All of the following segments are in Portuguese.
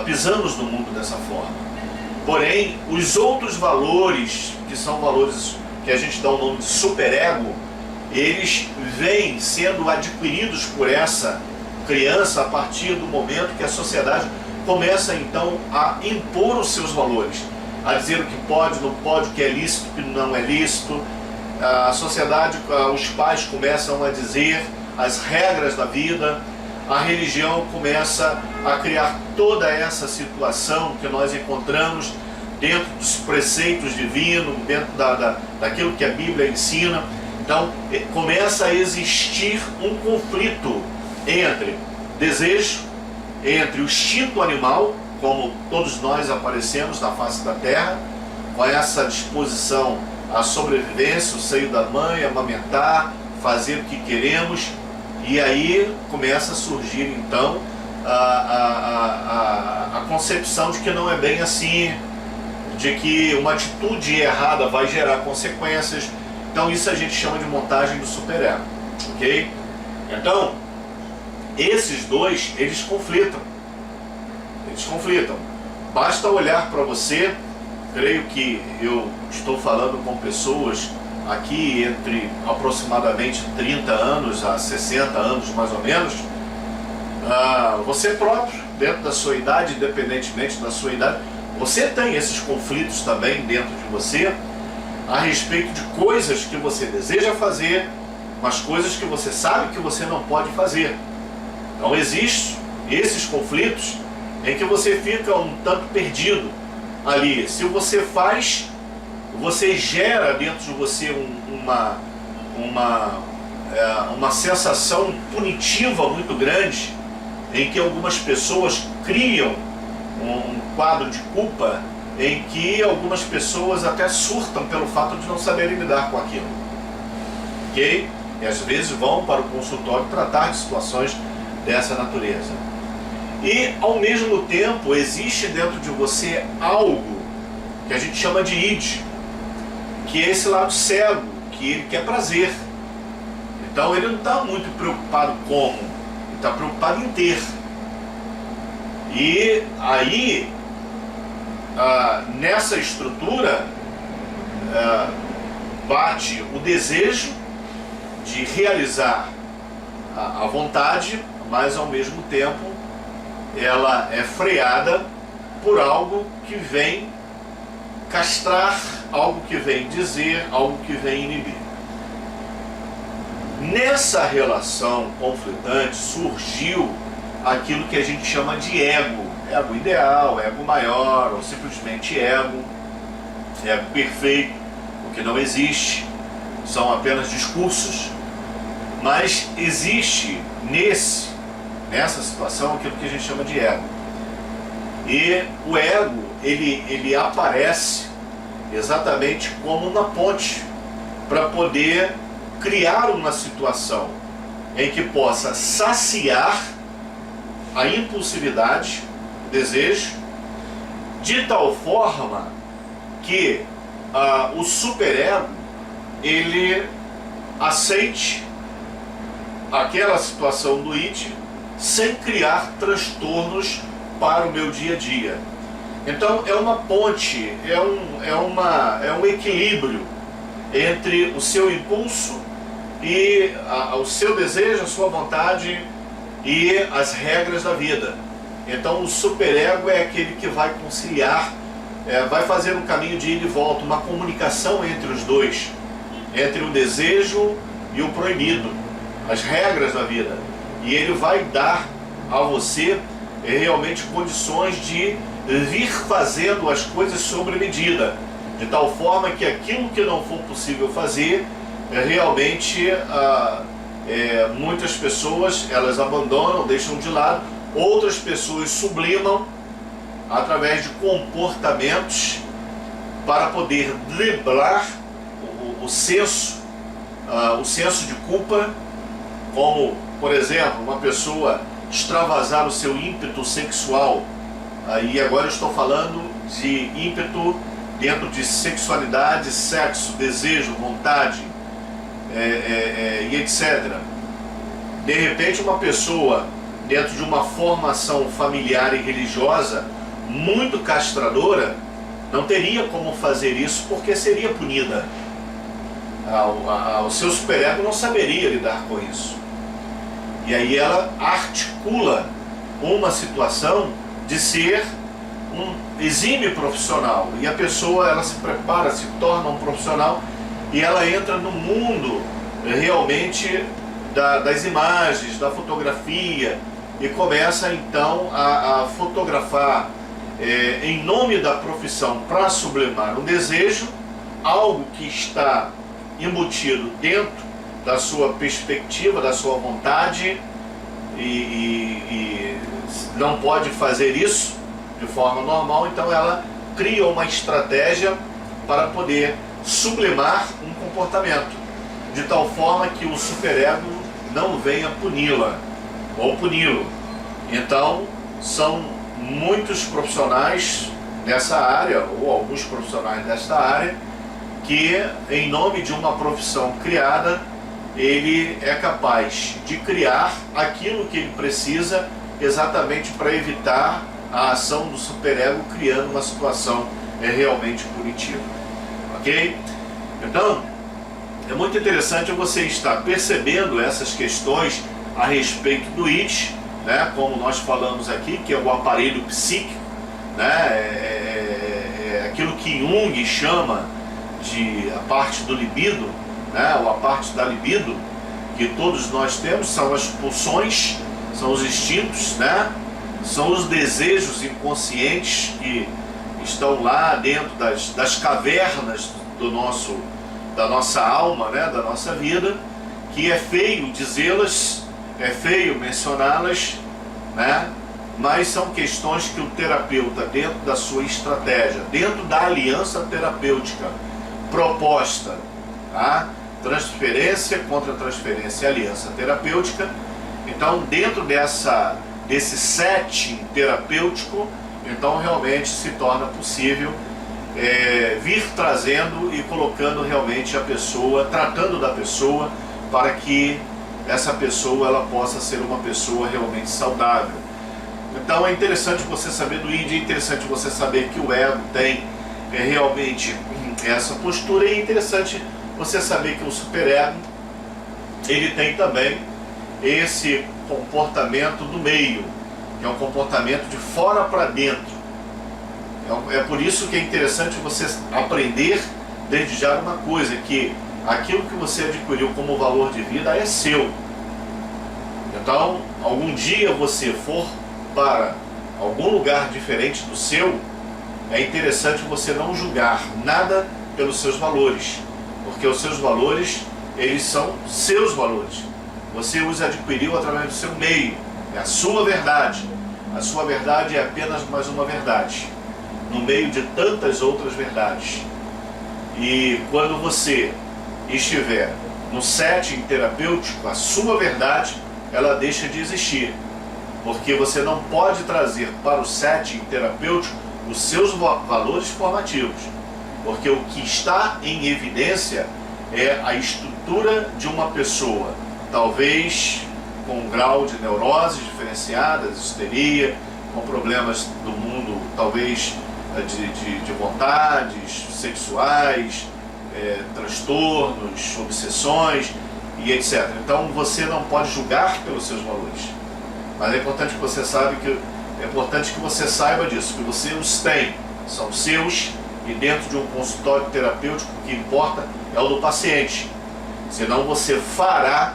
pisamos no mundo dessa forma. Porém, os outros valores, que são valores que a gente dá o nome de superego, eles vêm sendo adquiridos por essa criança a partir do momento que a sociedade começa então a impor os seus valores, a dizer o que pode, não pode, o que é lícito, o que não é lícito. A sociedade, os pais começam a dizer as regras da vida, a religião começa a criar toda essa situação que nós encontramos dentro dos preceitos divinos, dentro daquilo que a Bíblia ensina. Então começa a existir um conflito entre desejo, entre o instinto animal, como todos nós aparecemos na face da terra, com essa disposição à sobrevivência, o seio da mãe, amamentar, fazer o que queremos, e aí começa a surgir então a concepção de que não é bem assim, de que uma atitude errada vai gerar consequências. Então isso a gente chama de montagem do superego, ok? Então, esses dois, eles conflitam. Basta olhar para você, creio que eu estou falando com pessoas aqui entre aproximadamente 30 anos a 60 anos mais ou menos. Você próprio, dentro da sua idade, independentemente da sua idade, você tem esses conflitos também dentro de você, a respeito de coisas que você deseja fazer, mas coisas que você sabe que você não pode fazer. Então existem esses conflitos em que você fica um tanto perdido ali. Se você faz, você gera dentro de você uma sensação punitiva muito grande, em que algumas pessoas criam um quadro de culpa, em que algumas pessoas até surtam pelo fato de não saberem lidar com aquilo, ok? E às vezes vão para o consultório tratar de situações dessa natureza. E ao mesmo tempo existe dentro de você algo que a gente chama de id, que é esse lado cego, que ele quer prazer. Então ele não está muito preocupado como, ele está preocupado em ter. E aí, nessa estrutura, bate o desejo de realizar a vontade, mas ao mesmo tempo ela é freada por algo que vem castrar, algo que vem dizer, algo que vem inibir. Nessa relação conflitante surgiu aquilo que a gente chama de ego. Ego ideal, ego maior, ou simplesmente ego perfeito, o que não existe, são apenas discursos, mas existe nessa situação aquilo que a gente chama de ego. E o ego, ele aparece exatamente como uma ponte para poder criar uma situação em que possa saciar a impulsividade, o desejo, de tal forma que o superego ele aceite aquela situação do id sem criar transtornos para o meu dia a dia. Então é uma ponte, é um equilíbrio entre o seu impulso e o seu desejo, a sua vontade e as regras da vida. Então o superego é aquele que vai conciliar, vai fazer um caminho de ida e volta, uma comunicação entre os dois, entre o desejo e o proibido, as regras da vida. E ele vai dar a você realmente condições de vir fazendo as coisas sobre medida, de tal forma que aquilo que não for possível fazer, realmente muitas pessoas elas abandonam, deixam de lado, outras pessoas sublimam através de comportamentos para poder driblar o senso de culpa, como, por exemplo, uma pessoa extravasar o seu ímpeto sexual, e agora eu estou falando de ímpeto dentro de sexualidade, sexo, desejo, vontade, e etc. De repente uma pessoa dentro de uma formação familiar e religiosa muito castradora, não teria como fazer isso porque seria punida. O seu superego não saberia lidar com isso. E aí ela articula uma situação de ser um exímio profissional. E a pessoa, ela se prepara, se torna um profissional e ela entra no mundo realmente das imagens, da fotografia, e começa então a fotografar em nome da profissão para sublimar um desejo, algo que está embutido dentro da sua perspectiva, da sua vontade, e não pode fazer isso de forma normal. Então ela cria uma estratégia para poder sublimar um comportamento, de tal forma que o superego não venha puni-la ou puni-lo. Então são muitos profissionais nessa área, ou alguns profissionais desta área, que em nome de uma profissão criada, ele é capaz de criar aquilo que ele precisa exatamente para evitar a ação do superego, criando uma situação realmente punitiva. Ok? Então, é muito interessante você estar percebendo essas questões a respeito do id, né? Como nós falamos aqui, que é o aparelho psíquico, né? Aquilo que Jung chama de a parte do libido, né? Ou a parte da libido, que todos nós temos, são as pulsões, são os instintos, né? São os desejos inconscientes que estão lá dentro das cavernas da nossa alma, né? Da nossa vida, que é feio dizê-las, é feio mencioná-las, né? Mas são questões que o terapeuta, dentro da sua estratégia, dentro da aliança terapêutica proposta, tá? Transferência contra transferência e aliança terapêutica. Então, dentro desse setting terapêutico, então realmente se torna possível vir trazendo e colocando realmente a pessoa, tratando da pessoa, para que essa pessoa ela possa ser uma pessoa realmente saudável. Então é interessante você saber do id, é interessante você saber que o ego tem realmente essa postura, e é interessante você saber que o superego ele tem também esse comportamento do meio, que é um comportamento de fora para dentro. É por isso que é interessante você aprender desde já uma coisa, que aquilo que você adquiriu como valor de vida é seu. Então, algum dia você for para algum lugar diferente do seu, é interessante você não julgar nada pelos seus valores, porque os seus valores, eles são seus valores. Você os adquiriu através do seu meio, é a sua verdade. A sua verdade é apenas mais uma verdade, no meio de tantas outras verdades. E quando você estiver no setting terapêutico, a sua verdade, ela deixa de existir, porque você não pode trazer para o setting terapêutico os seus valores formativos, porque o que está em evidência é a estrutura de uma pessoa, talvez com um grau de neuroses diferenciadas, histeria, com problemas do mundo, talvez de vontades sexuais, transtornos, obsessões e etc. Então você não pode julgar pelos seus valores, mas é importante que você saiba disso, que você os tem, são seus, e dentro de um consultório terapêutico o que importa é o do paciente. Senão você fará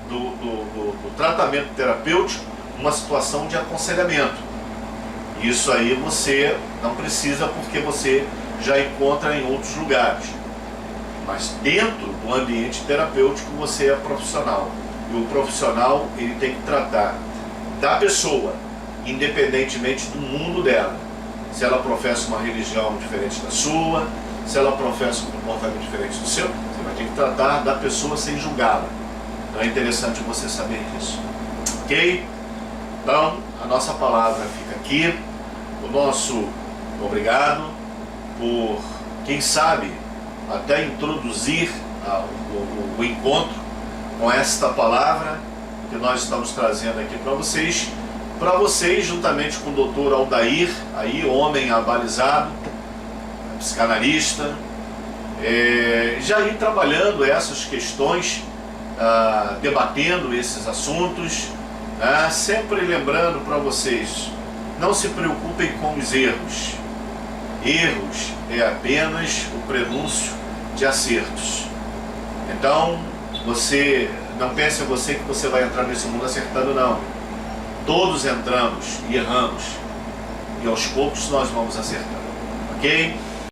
do tratamento terapêutico uma situação de aconselhamento. Isso aí você não precisa, porque você já encontra em outros lugares. Mas dentro do ambiente terapêutico você é profissional. E o profissional, ele tem que tratar da pessoa, independentemente do mundo dela. Se ela professa uma religião diferente da sua, se ela professa um comportamento diferente do seu, você vai ter que tratar da pessoa sem julgá-la. Então é interessante você saber disso. Ok? Então, a nossa palavra fica aqui. O nosso obrigado por, quem sabe, até introduzir o encontro com esta palavra, que nós estamos trazendo aqui para vocês, juntamente com o doutor Aldair, aí, homem abalizado, psicanalista, já ir trabalhando essas questões, debatendo esses assuntos, sempre lembrando para vocês, não se preocupem com os erros. Erros é apenas o prenúncio de acertos. Então, você não pense em você que você vai entrar nesse mundo acertando, não. Todos entramos e erramos, e aos poucos nós vamos acertando, ok?